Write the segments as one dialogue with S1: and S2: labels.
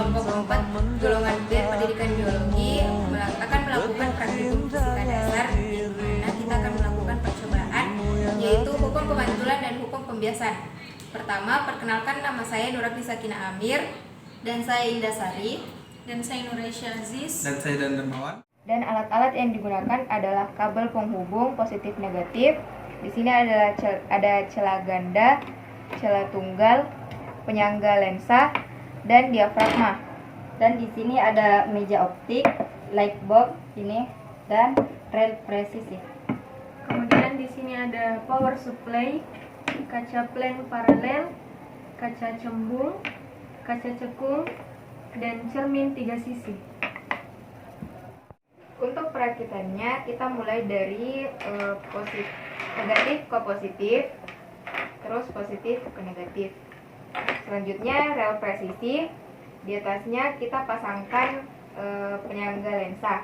S1: kelompok 4 golongan B pendidikan biologi akan melakukan praktikum fisika dasar, di mana kita akan melakukan percobaan yaitu hukum pemantulan dan hukum pembiasan. Pertama, perkenalkan, nama saya Nuragni Sakina Amir, dan saya Indah Sari,
S2: dan saya Nuraisyah Aziz,
S3: dan saya Dan Dermawan.
S1: Dan alat-alat yang digunakan adalah kabel penghubung positif negatif. Di sini ada celah ganda, celah tunggal, penyangga lensa, dan diafragma. Dan di sini ada meja optik, light bulb ini, dan rel presisi.
S2: kemudian di sini ada power supply, kaca plan paralel, kaca cembung, kaca cekung, dan cermin 3 sisi.
S1: Untuk perakitannya kita mulai dari negatif ke positif, terus positif ke negatif. Selanjutnya rel presisi, di atasnya kita pasangkan penyangga lensa.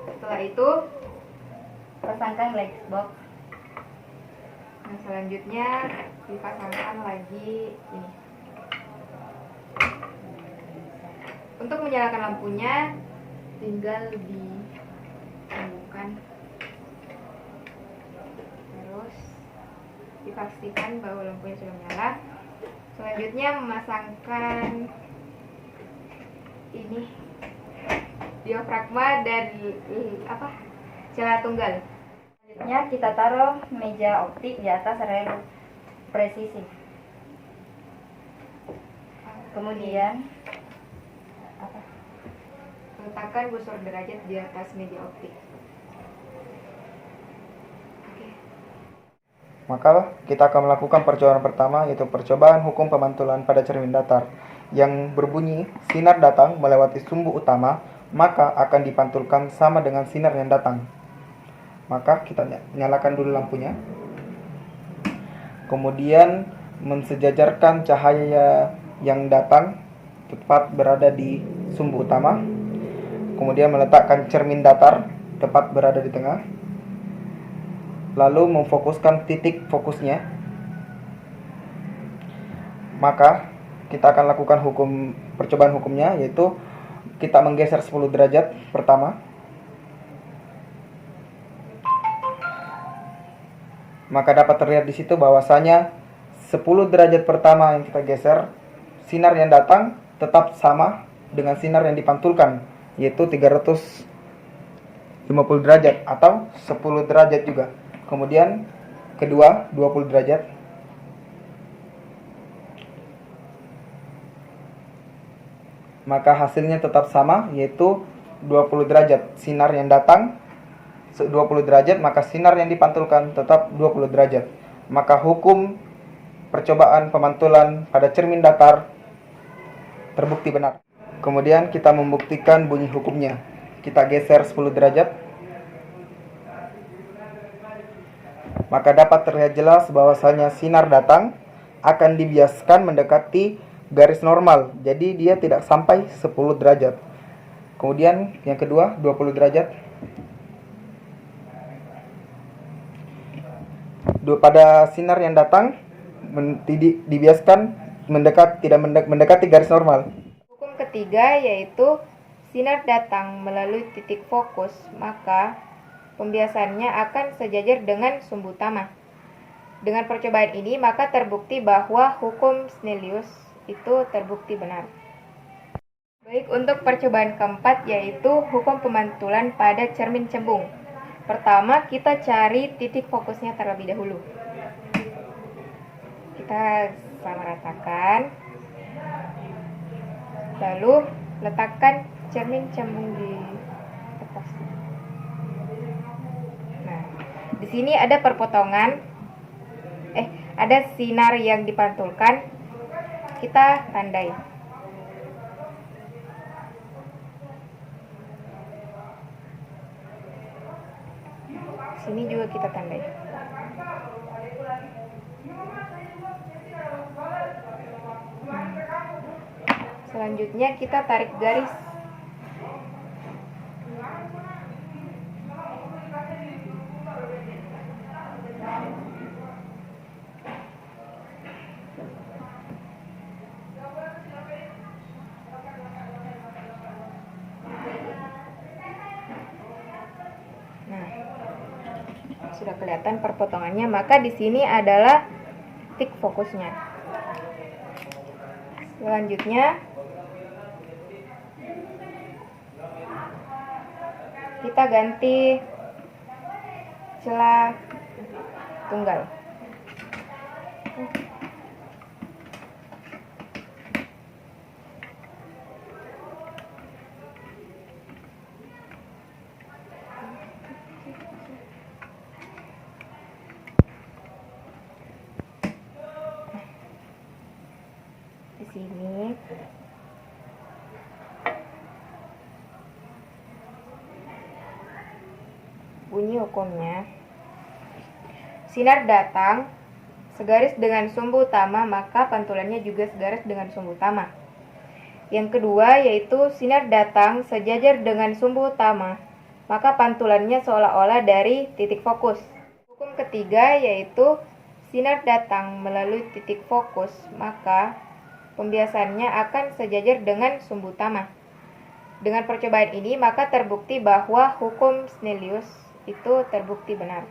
S1: Setelah itu pasangkan light box. Nah, selanjutnya dipasangkan lagi ini. Untuk menyalakan lampunya tinggal disambungkan, terus dipastikan bahwa lampunya sudah menyala. Selanjutnya memasangkan ini diafragma dan celah tunggal. Selanjutnya kita taruh meja optik di atas rel presisi. Kemudian letakkan busur derajat di atas meja optik.
S3: Maka kita akan melakukan percobaan pertama, yaitu percobaan hukum pemantulan pada cermin datar yang berbunyi sinar datang melewati sumbu utama, maka akan dipantulkan sama dengan sinar yang datang. Maka kita nyalakan dulu lampunya. Kemudian mensejajarkan cahaya yang datang tepat berada di sumbu utama. Kemudian meletakkan cermin datar tepat berada di tengah. Lalu memfokuskan titik fokusnya. Maka kita akan lakukan percobaan hukumnya, yaitu kita menggeser 10 derajat pertama. Maka dapat terlihat di situ bahwasanya 10 derajat pertama yang kita geser, sinar yang datang tetap sama dengan sinar yang dipantulkan, yaitu 350 derajat atau 10 derajat juga. Kemudian kedua 20 derajat. Maka hasilnya tetap sama, yaitu 20 derajat sinar yang datang 20 derajat, maka sinar yang dipantulkan tetap 20 derajat. Maka hukum percobaan pemantulan pada cermin datar terbukti benar. Kemudian kita membuktikan bunyi hukumnya. Kita geser 10 derajat. Maka dapat terlihat jelas bahwasanya sinar datang akan dibiaskan mendekati garis normal. Jadi dia tidak sampai 10 derajat. Kemudian yang kedua 20 derajat. Pada sinar yang datang dibiaskan mendekati garis normal.
S1: Hukum ketiga yaitu sinar datang melalui titik fokus, maka pembiasannya akan sejajar dengan sumbu utama. Dengan percobaan ini maka terbukti bahwa hukum Snellius itu terbukti benar. Baik, untuk percobaan keempat yaitu hukum pemantulan pada cermin cembung. Pertama, kita cari titik fokusnya terlebih dahulu. Kita samaratakan. Lalu letakkan cermin cembung di atas. Nah, di sini ada perpotongan. Ada sinar yang dipantulkan. Kita tandai. Sini juga kita tandai. Selanjutnya kita tarik garis. Sudah kelihatan perpotongannya, maka di sini adalah titik fokusnya. Selanjutnya kita ganti celah tunggal. Di sini bunyi hukumnya, sinar datang segaris dengan sumbu utama, maka pantulannya juga segaris dengan sumbu utama. Yang kedua yaitu sinar datang sejajar dengan sumbu utama, maka pantulannya seolah-olah dari titik fokus. Hukum ketiga yaitu sinar datang melalui titik fokus, maka pembiasannya akan sejajar dengan sumbu utama. Dengan percobaan ini, maka terbukti bahwa hukum Snellius itu terbukti benar.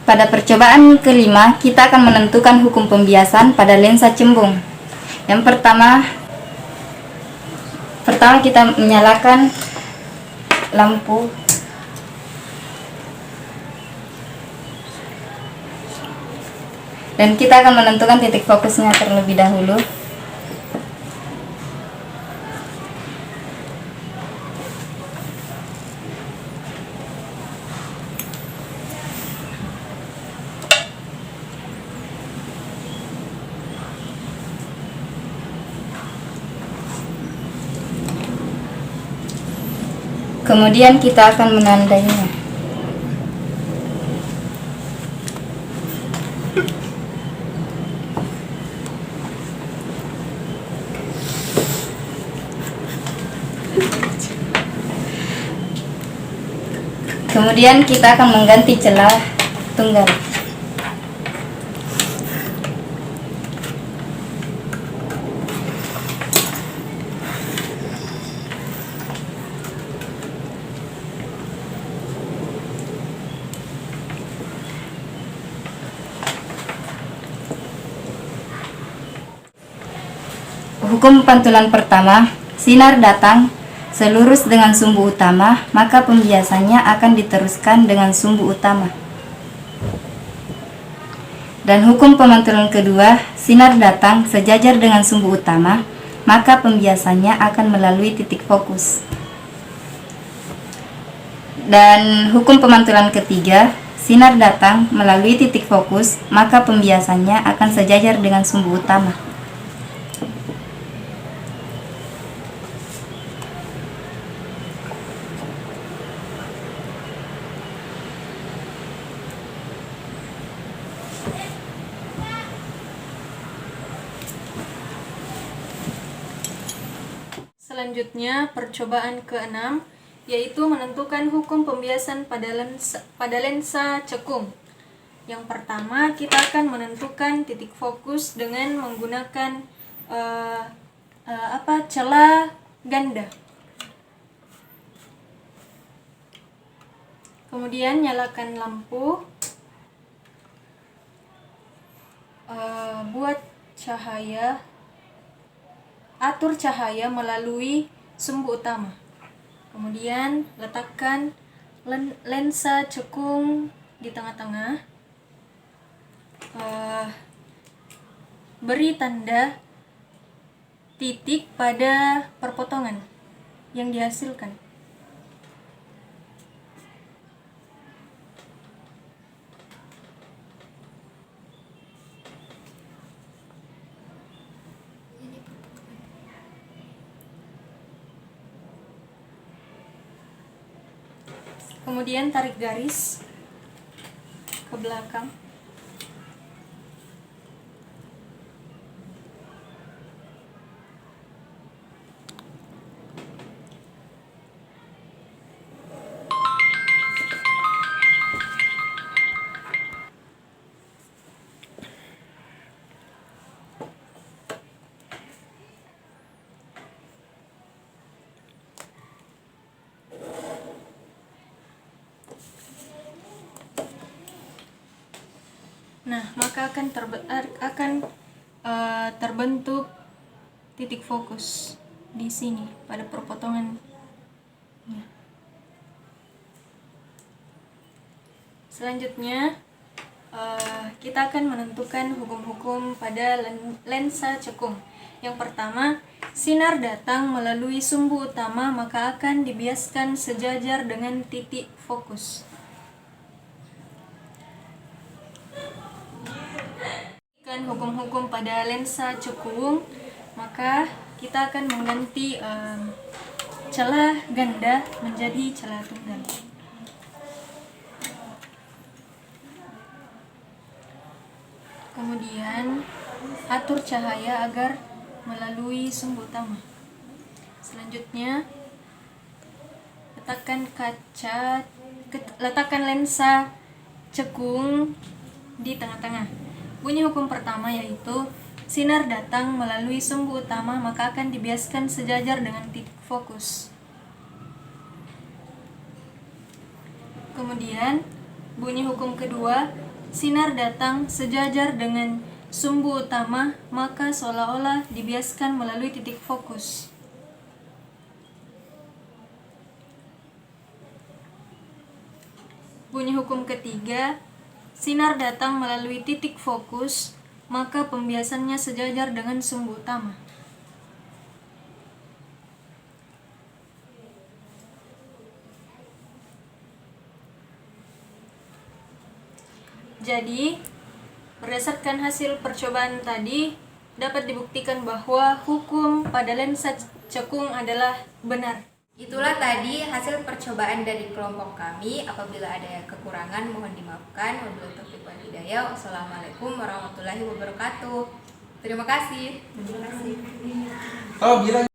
S4: Pada percobaan kelima, kita akan menentukan hukum pembiasan pada lensa cembung. Yang pertama kita menyalakan lampu. Dan kita akan menentukan titik fokusnya terlebih dahulu. Kemudian kita akan menandainya. Kemudian kita akan mengganti celah tunggal. Hukum pantulan pertama, sinar datang selurus dengan sumbu utama, maka pembiasannya akan diteruskan dengan sumbu utama. Dan hukum pemantulan kedua, sinar datang sejajar dengan sumbu utama, maka pembiasannya akan melalui titik fokus. Dan hukum pemantulan ketiga, sinar datang melalui titik fokus, maka pembiasannya akan sejajar dengan sumbu utama.
S2: Selanjutnya, percobaan ke-6 yaitu menentukan hukum pembiasan pada lensa cekung. Yang pertama, kita akan menentukan titik fokus dengan menggunakan celah ganda. Kemudian nyalakan lampu, buat cahaya, atur cahaya melalui sumbu utama. Kemudian letakkan lensa cekung di tengah-tengah. Beri tanda titik pada perpotongan yang dihasilkan. Kemudian tarik garis ke belakang. Nah, maka terbentuk titik fokus di sini pada perpotongan. Selanjutnya, kita akan menentukan hukum-hukum pada lensa cekung. Yang pertama, sinar datang melalui sumbu utama maka akan dibiaskan sejajar dengan titik fokus. Hukum-hukum pada lensa cekung, maka kita akan mengganti celah ganda menjadi celah tunggal. Kemudian atur cahaya agar melalui sumbu utama. Selanjutnya, letakkan lensa cekung di tengah-tengah. Bunyi hukum pertama yaitu sinar datang melalui sumbu utama maka akan dibiaskan sejajar dengan titik fokus. Kemudian bunyi hukum kedua, sinar datang sejajar dengan sumbu utama maka seolah-olah dibiaskan melalui titik fokus. Bunyi hukum ketiga, sinar datang melalui titik fokus, maka pembiasannya sejajar dengan sumbu utama. Jadi, berdasarkan hasil percobaan tadi, dapat dibuktikan bahwa hukum pada lensa cekung adalah benar.
S1: Itulah tadi hasil percobaan dari kelompok kami. Apabila ada kekurangan mohon dimaafkan. Wabillahi taufiq wal hidayah. Wassalamualaikum warahmatullahi wabarakatuh. Terima kasih.
S3: Oh, bilang